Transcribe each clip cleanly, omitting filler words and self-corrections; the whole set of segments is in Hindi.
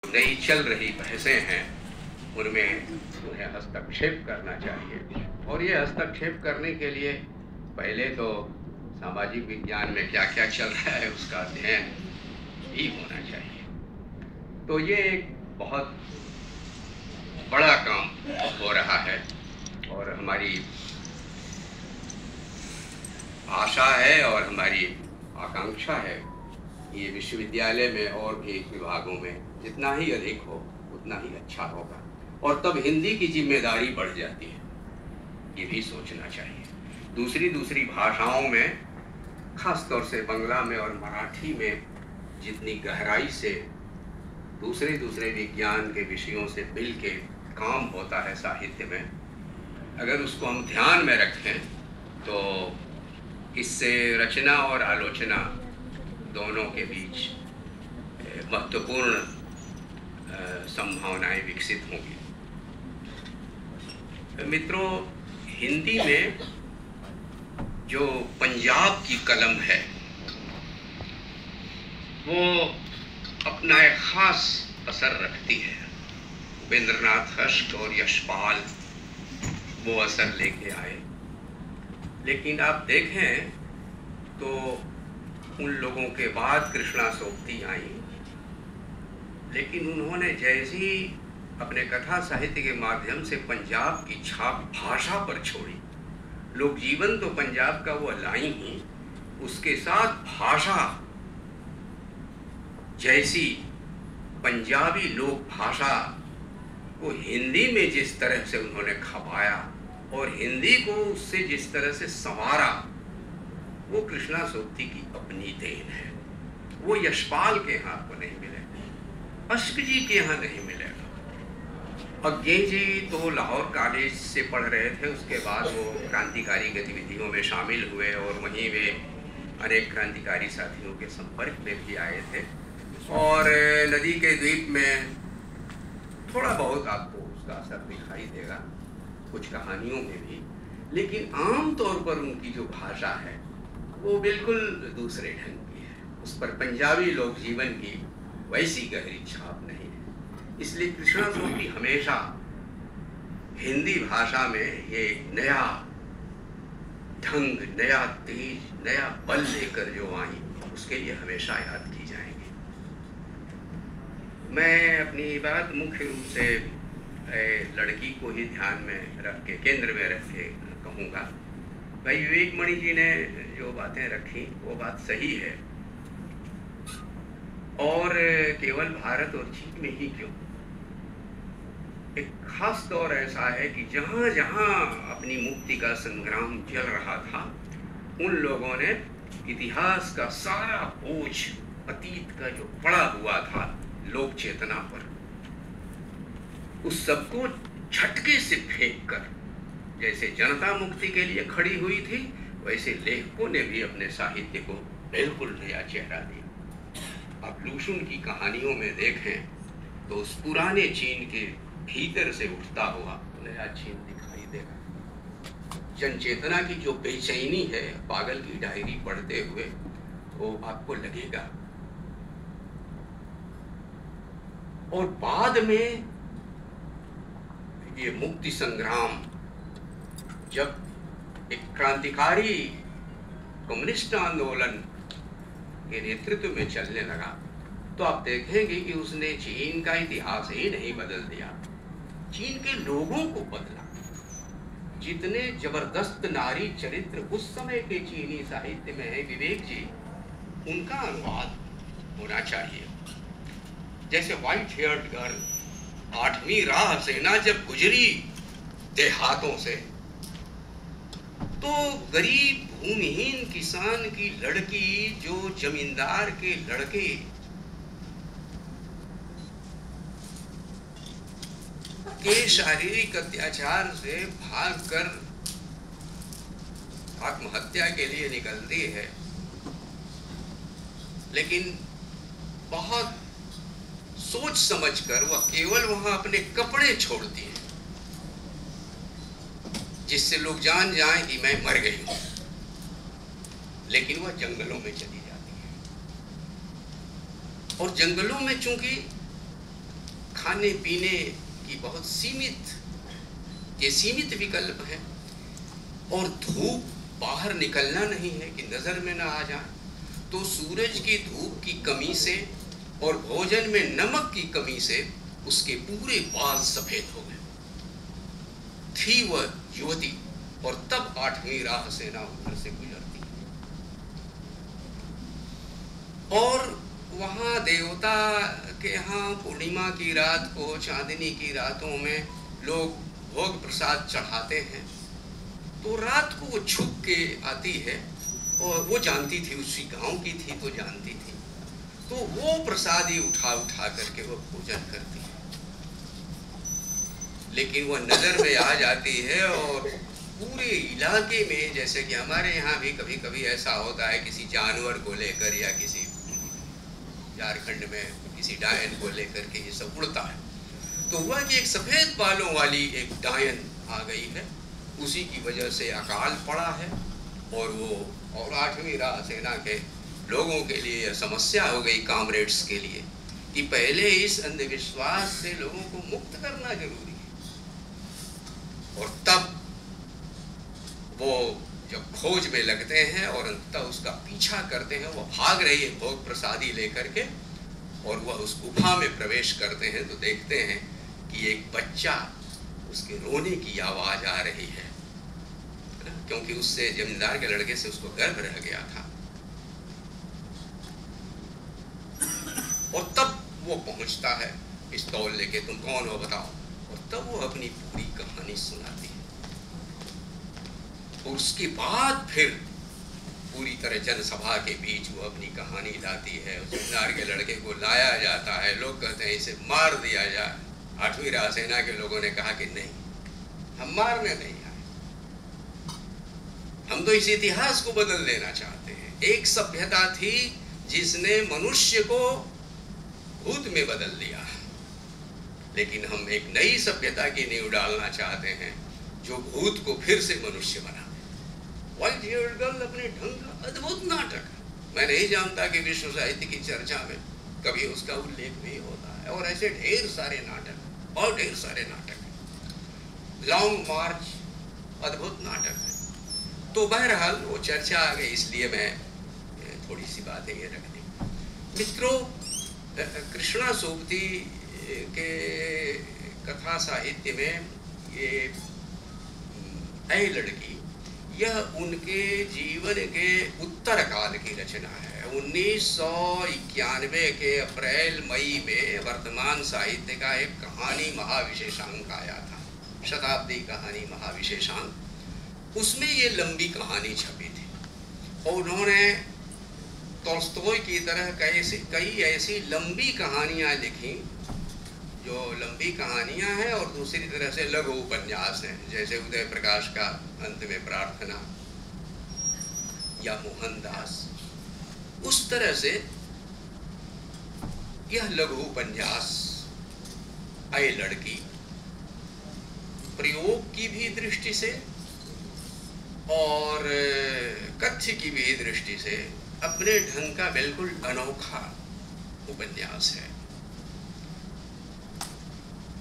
नई चल रही बहसें हैं उनमें उन्हें हस्तक्षेप करना चाहिए। और ये हस्तक्षेप करने के लिए पहले तो सामाजिक विज्ञान में क्या क्या चल रहा है उसका अध्ययन भी होना चाहिए। तो ये एक बहुत बड़ा काम हो रहा है और हमारी आशा है और हमारी आकांक्षा है कि ये विश्वविद्यालय में और भी विभागों में जितना ही अधिक हो उतना ही अच्छा होगा और तब हिंदी की जिम्मेदारी बढ़ जाती है, ये भी सोचना चाहिए। दूसरी भाषाओं में, खास तौर से बंगला में और मराठी में जितनी गहराई से दूसरे विज्ञान के विषयों से मिल के काम होता है साहित्य में, अगर उसको हम ध्यान में रखें तो इससे रचना और आलोचना दोनों के बीच महत्वपूर्ण संभावनाएं विकसित होंगी। मित्रों, हिंदी में जो पंजाब की कलम है वो अपना एक खास असर रखती है। उपेंद्रनाथ हष्ट और यशपाल वो असर लेके आए, लेकिन आप देखें तो उन लोगों के बाद कृष्णा सोबती आई, लेकिन उन्होंने जैसी अपने कथा साहित्य के माध्यम से पंजाब की छाप भाषा पर छोड़ी, लोक जीवन तो पंजाब का वो लाई ही, उसके साथ भाषा जैसी पंजाबी लोक भाषा को हिंदी में जिस तरह से उन्होंने खपाया और हिंदी को उससे जिस तरह से संवारा, वो कृष्णा सोबती की अपनी देन है। वो यशपाल के यहाँ आपको नहीं मिलेगा, अश्क जी के यहाँ नहीं मिलेगा। अज्ञे जी तो लाहौर कॉलेज से पढ़ रहे थे, उसके बाद वो क्रांतिकारी गतिविधियों में शामिल हुए और वहीं वे अनेक क्रांतिकारी साथियों के संपर्क में भी आए थे और नदी के द्वीप में थोड़ा बहुत आपको उसका असर दिखाई देगा, कुछ कहानियों में भी, लेकिन आम तौर पर उनकी जो भाषा है वो बिल्कुल दूसरे ढंग की है। उस पर पंजाबी लोक जीवन की वैसी गहरी छाप नहीं है। इसलिए कृष्णा सोबती हमेशा हिंदी भाषा में ये नया ढंग, नया तेज, नया बल लेकर जो आई, उसके लिए हमेशा याद की जाएंगी। मैं अपनी बात मुख्य रूप से लड़की को ही ध्यान में रख के, केंद्र में रख के कहूँगा। भाई विवेक मणि जी ने जो बातें रखी वो बात सही है, और केवल भारत और चीन में ही क्यों, एक खास दौर ऐसा है कि जहाँ जहाँ अपनी मुक्ति का संग्राम चल रहा था, उन लोगों ने इतिहास का सारा बोझ अतीत का जो पड़ा हुआ था लोक चेतना पर, उस सबको झटके से फेंक कर, जैसे जनता मुक्ति के लिए खड़ी हुई थी, वैसे लेखकों ने भी अपने साहित्य को बिल्कुल नया चेहरा दिया। आप लूशुन की कहानियों में देखें तो उस पुराने चीन के भीतर से उठता हुआ नया चीन दिखाई देगा। जन चेतना की जो बेचैनी है पागल की डायरी पढ़ते हुए, वो आपको लगेगा। और बाद में ये मुक्ति संग्राम जब एक क्रांतिकारी कम्युनिस्ट आंदोलन के नेतृत्व में चलने लगा, तो आप देखेंगे कि उसने चीन का इतिहास ही नहीं बदल दिया, चीन के लोगों को बदला। जितने जबरदस्त नारी चरित्र उस समय के चीनी साहित्य में है, विवेक जी, उनका अनुवाद होना चाहिए। जैसे व्हाइट हेयर्ड गर्ल, 8वीं राह सेना जब गुजरी देहातों से, तो गरीब भूमिहीन किसान की लड़की जो जमींदार के लड़के के शारीरिक अत्याचार से भागकर आत्महत्या के लिए निकलती है, लेकिन बहुत सोच समझकर वह केवल वहां अपने कपड़े छोड़ती है, जिससे लोग जान जाएं कि मैं मर गई हूं, लेकिन वह जंगलों में चली जाती है। और जंगलों में चूंकि खाने पीने की बहुत सीमित विकल्प हैं, और धूप बाहर निकलना नहीं है कि नजर में ना आ जाए, तो सूरज की धूप की कमी से और भोजन में नमक की कमी से उसके पूरे बाल सफेद हो गए थी वह युवती। और तब 8वीं राह सेना उधर से गुजरती, और वहां देवता के यहाँ पूर्णिमा की रात को, चांदनी की रातों में लोग भोग प्रसाद चढ़ाते हैं। तो रात को वो छुप के आती है, और वो जानती थी, उसी गांव की थी तो जानती थी, तो वो प्रसादी उठा करके वो भोजन करती है। लेकिन वह नजर में आ जाती है, और पूरे इलाके में, जैसे कि हमारे यहाँ भी कभी कभी ऐसा होता है, किसी जानवर को लेकर या किसी झारखंड में किसी डायन को लेकर के ये सब उड़ता है, तो हुआ कि एक सफेद बालों वाली एक डायन आ गई है, उसी की वजह से अकाल पड़ा है। और 8वीं राह सेना के लोगों के लिए यह समस्या हो गई, कामरेड्स के लिए, कि पहले इस अंधविश्वास से लोगों को मुक्त करना जरूरी है। और तब वो जब खोज में लगते हैं और अंततः उसका पीछा करते हैं, वो भाग रही है भोग प्रसादी लेकर के, और वह उस गुफा में प्रवेश करते हैं, तो देखते हैं कि एक बच्चा, उसके रोने की आवाज आ रही है, क्योंकि उससे जमींदार के लड़के से उसको गर्भ रह गया था। और तब वो पहुंचता है पिस्तौल लेके, तुम कौन हो बताओ, और तब वो अपनी पूरी कहानी सुनाती है। और उसके बाद फिर पूरी तरह जनसभा के बीच वो अपनी कहानी लाती है। उस जमींदार के लड़के को लाया जाता है, लोग कहते हैं इसे मार दिया जाए। 8वीं राह सेना के लोगों ने कहा कि नहीं, हम मारने नहीं आए, हम तो इस इतिहास को बदल देना चाहते हैं। एक सभ्यता थी जिसने मनुष्य को भूत में बदल दिया, लेकिन हम एक नई सभ्यता की नींव डालना चाहते हैं जो भूत को फिर से मनुष्य बना। व्हाइट हेयर्ड गर्ल अपने ढंग का अद्भुत नाटक, मैं नहीं जानता कि विश्व साहित्य की चर्चा में कभी उसका उल्लेख भी होता है, और ऐसे ढेर सारे नाटक, और ढेर सारे नाटक। लॉन्ग मार्च अद्भुत नाटक है। तो बहरहाल वो चर्चा आ गई, इसलिए मैं थोड़ी सी बातें ये रख दी। मित्रों, कृष्णा सोबती के कथा साहित्य में ये ऐ लड़की, यह उनके जीवन के उत्तर काल की रचना है। 1991 के अप्रैल मई में वर्तमान साहित्य का एक कहानी महाविशेषांक आया था, शताब्दी कहानी महाविशेषांक। उसमें ये लंबी कहानी छपी थी, और उन्होंने तोल्स्टॉय की तरह कई ऐसी लंबी कहानियां लिखी जो लंबी कहानियां हैं, और दूसरी तरह से लघु उपन्यास हैं, जैसे उदय प्रकाश का अंत में प्रार्थना या मोहनदास। उस तरह से यह लघु उपन्यास ऐ लड़की प्रयोग की भी दृष्टि से और कथ्य की भी दृष्टि से अपने ढंग का बिल्कुल अनोखा उपन्यास है।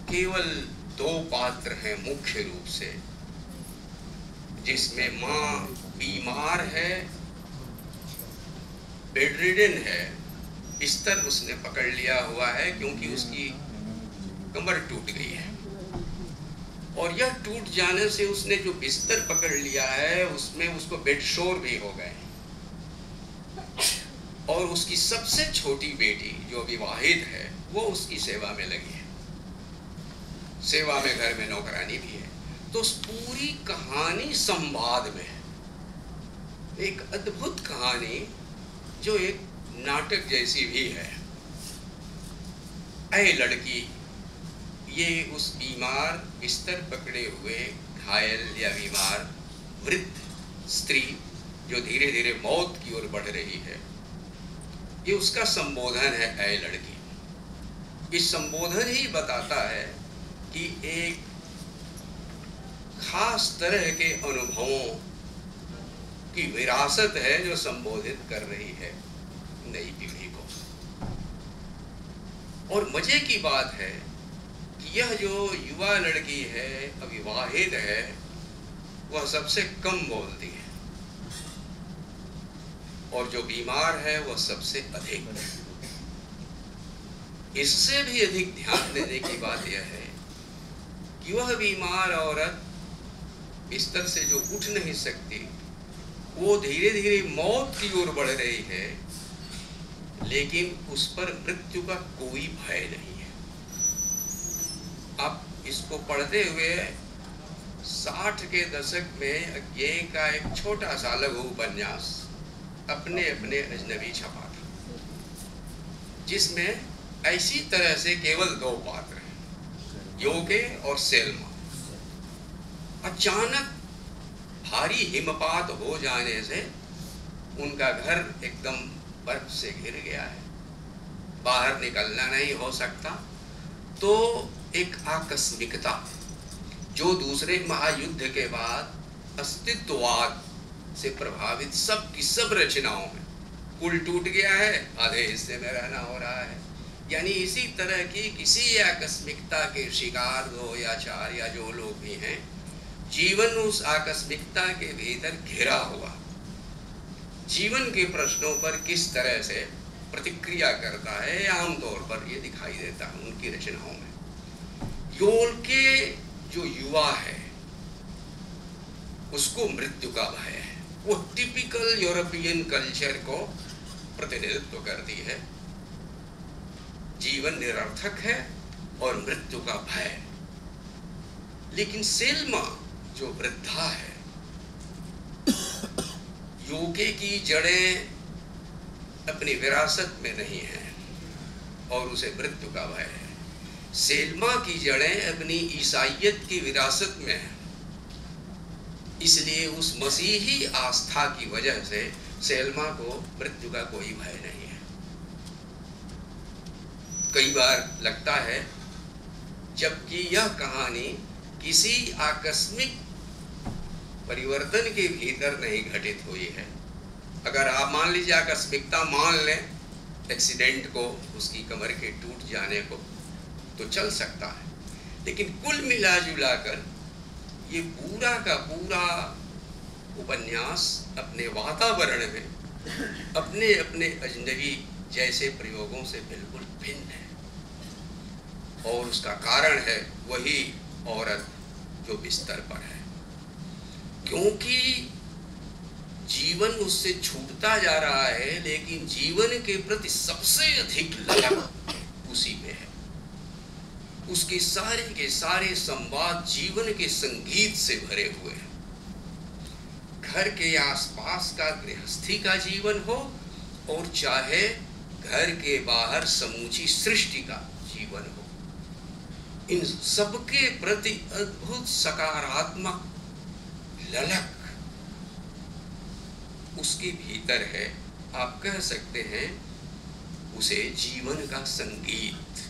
केवल 2 पात्र हैं मुख्य रूप से, जिसमें माँ बीमार है, बेडरिडन है, बिस्तर उसने पकड़ लिया हुआ है क्योंकि उसकी कमर टूट गई है, और यह टूट जाने से उसने जो बिस्तर पकड़ लिया है उसमें उसको बेडशोर भी हो गए, और उसकी सबसे छोटी बेटी जो विवाहित है वो उसकी सेवा में लगी है, सेवा में घर में नौकरानी भी है। तो पूरी कहानी संवाद में है, एक अद्भुत कहानी जो एक नाटक जैसी भी है। ऐ लड़की, ये उस बीमार, बिस्तर पकड़े हुए, घायल या बीमार वृद्ध स्त्री जो धीरे धीरे मौत की ओर बढ़ रही है, ये उसका संबोधन है, ऐ लड़की। इस संबोधन ही बताता है कि एक खास तरह के अनुभवों की विरासत है जो संबोधित कर रही है नई पीढ़ी को। और मजे की बात है यह जो युवा लड़की है, अविवाहित है, वह सबसे कम बोलती है और जो बीमार है वह सबसे अधिक। इससे भी अधिक ध्यान देने की बात यह है कि वह बीमार औरत बिस्तर से जो उठ नहीं सकती, वो धीरे धीरे मौत की ओर बढ़ रही है, लेकिन उस पर मृत्यु का कोई भय नहीं है। अब इसको पढ़ते हुए 60 के दशक में अज्ञेय का एक छोटा सा लघु उपन्यास अपने अपने अजनबी छपा था, जिसमें ऐसी तरह से केवल 2 पात्र हैं, योगे और सेल्मा। अचानक भारी हिमपात हो जाने से उनका घर एकदम बर्फ से घिर गया है, बाहर निकलना नहीं हो सकता। तो एक आकस्मिकता जो दूसरे महायुद्ध के बाद अस्तित्ववाद से प्रभावित सब की सब रचनाओं में, पुल टूट गया है, आधे हिस्से में रहना हो रहा है, यानी इसी तरह की किसी आकस्मिकता के शिकार 2 या 4 या जो लोग भी हैं, जीवन उस आकस्मिकता के भीतर घिरा हुआ जीवन के प्रश्नों पर किस तरह से प्रतिक्रिया करता है, आमतौर पर ये दिखाई देता है उनकी रचनाओं में। योल के जो युवा है उसको मृत्यु का भय है, वो टिपिकल यूरोपियन कल्चर को प्रतिनिधित्व करती है। जीवन निरर्थक है और मृत्यु का भय। लेकिन सेल्मा जो वृद्धा है, योगे की जड़ें अपनी विरासत में नहीं है और उसे मृत्यु का भय है। सेल्मा की जड़ें अपनी ईसाइयत की विरासत में है, इसलिए उस मसीही आस्था की वजह से सेल्मा को मृत्यु का कोई भय नहीं है। कई बार लगता है जबकि यह कहानी किसी आकस्मिक परिवर्तन के भीतर नहीं घटित हुई है। अगर आप मान लीजिए आकस्मिकता मान लें, एक्सीडेंट को, उसकी कमर के टूट जाने को, तो चल सकता है, लेकिन कुल मिला जुला कर ये पूरा का पूरा उपन्यास अपने वातावरण में अपने अपने अजनबी जैसे प्रयोगों से बिल्कुल भिन्न है। और उसका कारण है वही औरत जो बिस्तर पर है, क्योंकि जीवन उससे छूटता जा रहा है, लेकिन जीवन के प्रति सबसे अधिक लगन उसी में है। उसके सारे के सारे संवाद जीवन के संगीत से भरे हुए हैं। घर के आसपास का गृहस्थी का जीवन हो और चाहे घर के बाहर समूची सृष्टि का जीवन हो, इन सबके प्रति अद्भुत सकारात्मक ललक उसके भीतर है। आप कह सकते हैं उसे जीवन का संगीत।